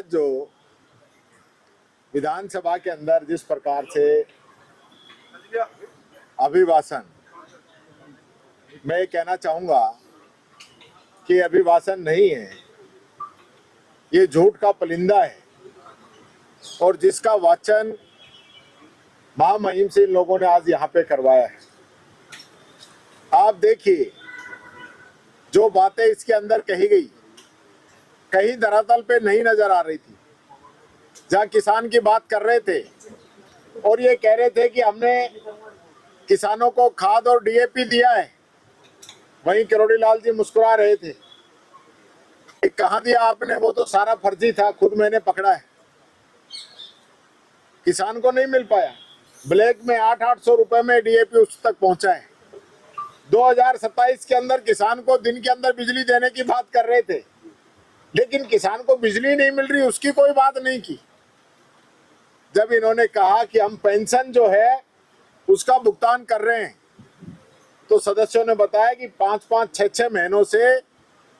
आज जो विधानसभा के अंदर जिस प्रकार से अभिभाषण, मैं ये कहना चाहूंगा कि अभिभाषण नहीं है, ये झूठ का पुलिंदा है और जिसका वाचन महामहिम से इन लोगों ने आज यहाँ पे करवाया है। आप देखिए जो बातें इसके अंदर कही गई, कहीं धरातल पे नहीं नजर आ रही थी। जहाँ किसान की बात कर रहे थे और ये कह रहे थे कि हमने किसानों को खाद और डीएपी दिया है, वहीं किरोड़ी लाल जी मुस्कुरा रहे थे। कहाँ दिया आपने, वो तो सारा फर्जी था, खुद मैंने पकड़ा है। किसान को नहीं मिल पाया। ब्लैक में 800 रुपए में डीएपी उस तक पहुंचा है। 2027 के अंदर किसान को दिन के अंदर बिजली देने की बात कर रहे थे, लेकिन किसान को बिजली नहीं मिल रही, उसकी कोई बात नहीं की। जब इन्होंने कहा कि हम पेंशन जो है उसका भुगतान कर रहे हैं, तो सदस्यों ने बताया कि 5-5, 6-6 महीनों से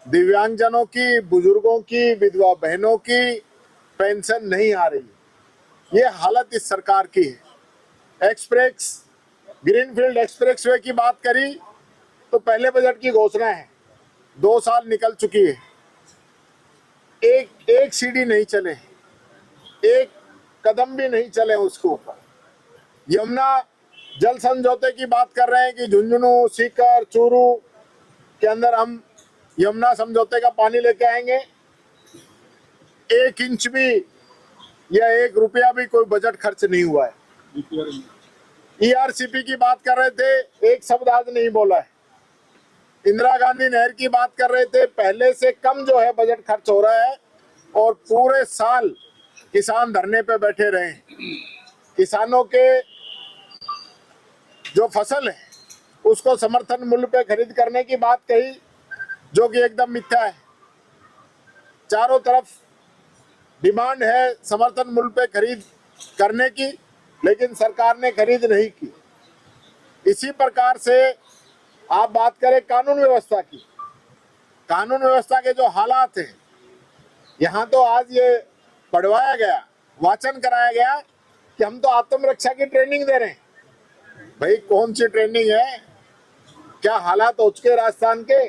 दिव्यांगजनों की, बुजुर्गों की, विधवा बहनों की पेंशन नहीं आ रही। ये हालत इस सरकार की है। एक्सप्रेस ग्रीनफील्ड एक्सप्रेसवे की बात करी तो पहले बजट की घोषणा है, 2 साल निकल चुकी है, एक सीढ़ी नहीं चले, एक कदम भी नहीं चले उसके ऊपर। यमुना जल समझौते की बात कर रहे हैं कि झुंझुनू, सीकर, चूरू के अंदर हम यमुना समझौते का पानी लेके आएंगे। 1 इंच भी या 1 रुपया भी कोई बजट खर्च नहीं हुआ है। ईआरसीपी की बात कर रहे थे, एक शब्द आज नहीं बोला है। इंदिरा गांधी नहर की बात कर रहे थे, पहले से कम जो है बजट खर्च हो रहा है और पूरे साल किसान धरने पे बैठे रहे। किसानों के जो फसल है उसको समर्थन मूल्य पे खरीद करने की बात कही, जो कि एकदम मिथ्या है। चारों तरफ डिमांड है समर्थन मूल्य पे खरीद करने की, लेकिन सरकार ने खरीद नहीं की। इसी प्रकार से आप बात करें कानून व्यवस्था की, कानून व्यवस्था के जो हालात हैं, यहाँ तो आज ये पढ़वाया गया, वाचन कराया गया कि हम तो आत्मरक्षा की ट्रेनिंग दे रहे हैं। भाई कौन सी ट्रेनिंग है? क्या हालात हो चुके राजस्थान के?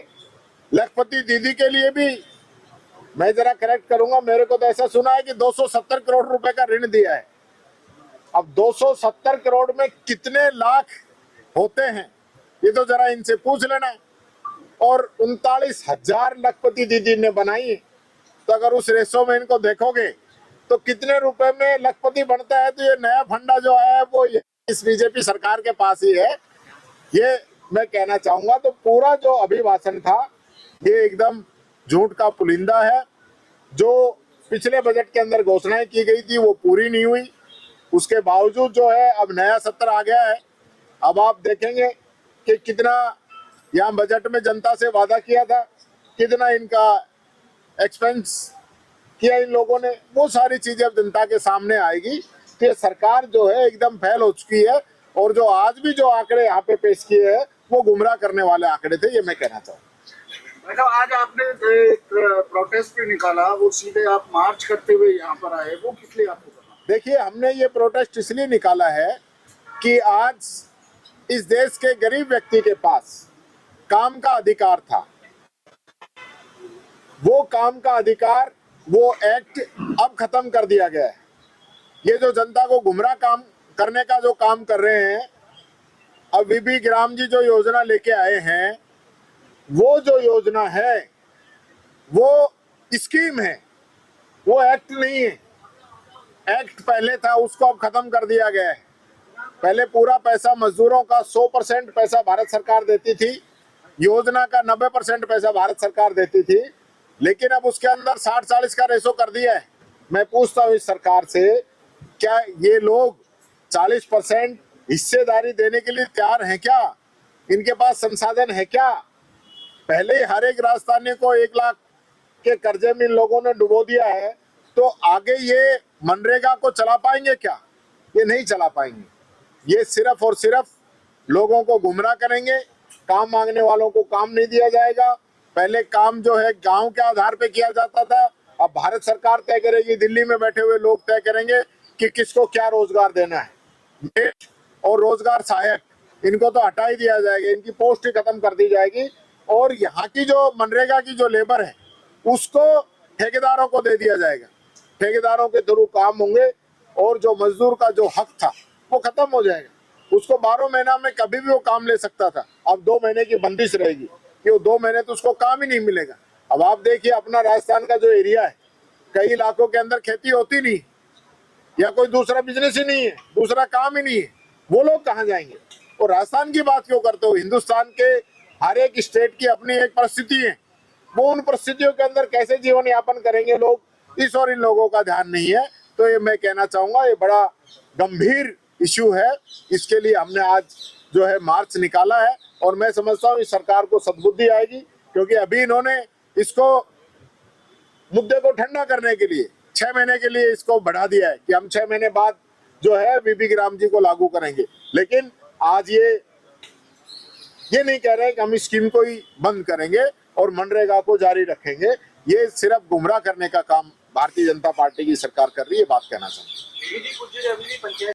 लखपति दीदी के लिए भी मैं जरा करेक्ट करूंगा, मेरे को तो ऐसा सुना है कि 270 करोड़ रुपए का ऋण दिया है। अब 270 करोड़ में कितने लाख होते हैं ये तो जरा इनसे पूछ लेना। और 39,000 लखपति दीदी ने बनाई है, तो अगर उस रेशो में इनको देखोगे तो कितने रुपए में लखपति बनता है। तो ये नया फंडा जो है वो इस बीजेपी सरकार के पास ही है, ये मैं कहना चाहूंगा। तो पूरा जो अभिभाषण था ये एकदम झूठ का पुलिंदा है। जो पिछले बजट के अंदर घोषणाएं की गई थी वो पूरी नहीं हुई, उसके बावजूद जो है अब नया सत्र आ गया है। अब आप देखेंगे कि कितना यहाँ बजट में जनता से वादा किया था, कितना इनका एक्सपेंस किया इन लोगों ने, वो सारी चीजें अब जनता के सामने आएगी। तो ये सरकार जो है एकदम फेल हो चुकी है और जो आज भी जो आंकड़े यहाँ पे पेश किए हैं वो गुमराह करने वाले आंकड़े थे, ये मैं कहना चाहूँ। मतलब आज आपने एक प्रोटेस्ट भी निकाला, वो सीधे आप मार्च करते हुए यहाँ पर आए, वो किस लिए आपको करना? देखिए, हमने ये प्रोटेस्ट इसलिए निकाला है कि आज इस देश के गरीब व्यक्ति के पास काम का अधिकार था, वो काम का अधिकार, वो एक्ट अब खत्म कर दिया गया है। ये जो जनता को गुमराह काम करने का जो काम कर रहे हैं, अब बीबी ग्राम जी जो योजना लेके आए हैं, वो जो योजना है वो स्कीम है, वो एक्ट नहीं है। एक्ट पहले था, उसको अब खत्म कर दिया गया है। पहले पूरा पैसा मजदूरों का 100% पैसा भारत सरकार देती थी, योजना का 90% पैसा भारत सरकार देती थी, लेकिन अब उसके अंदर 60-40 का रेशो कर दिया है। मैं पूछता हूँ इस सरकार से, क्या ये लोग 40% हिस्सेदारी देने के लिए तैयार हैं क्या? इनके पास संसाधन है क्या? पहले ही हर एक राजस्थानी को 1 लाख के कर्जे में इन लोगों ने डुबो दिया है, तो आगे ये मनरेगा को चला पाएंगे क्या? ये नहीं चला पाएंगे। ये सिर्फ और सिर्फ लोगों को गुमराह करेंगे, काम मांगने वालों को काम नहीं दिया जाएगा। पहले काम जो है गांव के आधार पे किया जाता था, अब भारत सरकार तय करेगी, दिल्ली में बैठे हुए लोग तय करेंगे कि किसको क्या रोजगार देना है। नेट और रोजगार सहायक इनको तो हटा ही दिया जाएगा, इनकी पोस्ट ही खत्म कर दी जाएगी और यहाँ की जो मनरेगा की जो लेबर है उसको ठेकेदारों को दे दिया जाएगा। ठेकेदारों के थ्रू काम होंगे और जो मजदूर का जो हक था वो खत्म हो जाएगा। उसको 12 महीना में कभी भी वो काम ले सकता था, अब 2 महीने की बंदिश रहेगी कि वो 2 महीने तो उसको काम ही नहीं मिलेगा। अब आप देखिए अपना राजस्थान का जो एरिया है, कई इलाकों के अंदर खेती होती नहीं या कोई दूसरा बिजनेस ही नहीं है, दूसरा काम ही नहीं है, वो लोग कहाँ जाएंगे। और राजस्थान की बात क्यों करते हो? हिंदुस्तान के हर एक स्टेट की अपनी एक परिस्थिति है, वो उन परिस्थितियों के अंदर कैसे जीवन यापन करेंगे लोग, इस और इन लोगों का ध्यान नहीं है। तो ये मैं कहना चाहूंगा ये बड़ा गंभीर इश्यू है, इसके लिए हमने आज जो है मार्च निकाला है और मैं समझता हूँ इस सरकार को सद्बुद्धि आएगी, क्योंकि अभी इन्होंने इसको मुद्दे को ठंडा करने के लिए 6 महीने के लिए इसको बढ़ा दिया है कि हम 6 महीने बाद जो है बीबी राम जी को लागू करेंगे, लेकिन आज ये नहीं कह रहे कि हम इस स्कीम को ही बंद करेंगे और मनरेगा को जारी रखेंगे। ये सिर्फ गुमराह करने का काम भारतीय जनता पार्टी की सरकार कर रही है, बात कहना चाहूंगा।